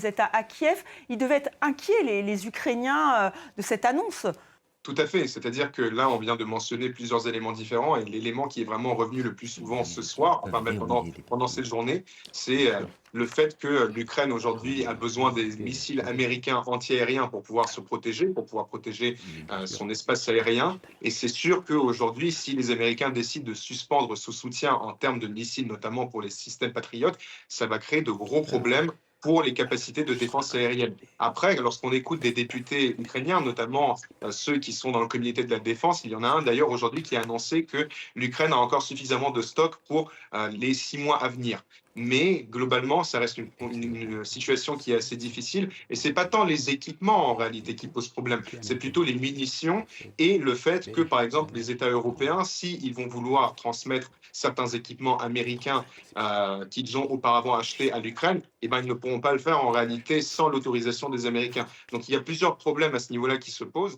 vous êtes à Kiev. Ils devaient être inquiets, les Ukrainiens, de cette annonce. Tout à fait, c'est-à-dire que là, on vient de mentionner plusieurs éléments différents et l'élément qui est vraiment revenu le plus souvent ce soir, enfin même pendant cette journée, c'est le fait que l'Ukraine aujourd'hui a besoin des missiles américains antiaériens pour pouvoir se protéger, pour pouvoir protéger son espace aérien. Et c'est sûr qu'aujourd'hui, si les Américains décident de suspendre ce soutien en termes de missiles, notamment pour les systèmes patriotes, ça va créer de gros problèmes pour les capacités de défense aérienne. Après, lorsqu'on écoute des députés ukrainiens, notamment ceux qui sont dans le comité de la défense. Il y en a un d'ailleurs aujourd'hui qui a annoncé que l'Ukraine a encore suffisamment de stock pour les 6 mois à venir. Mais globalement, ça reste une situation qui est assez difficile. Et c'est pas tant les équipements en réalité qui posent problème, c'est plutôt les munitions et le fait que, par exemple, les États européens, s'ils vont vouloir transmettre certains équipements américains qu'ils ont auparavant achetés à l'Ukraine, eh ben, ils ne pourront pas le faire en réalité sans l'autorisation des Américains. Donc il y a plusieurs problèmes à ce niveau-là qui se posent.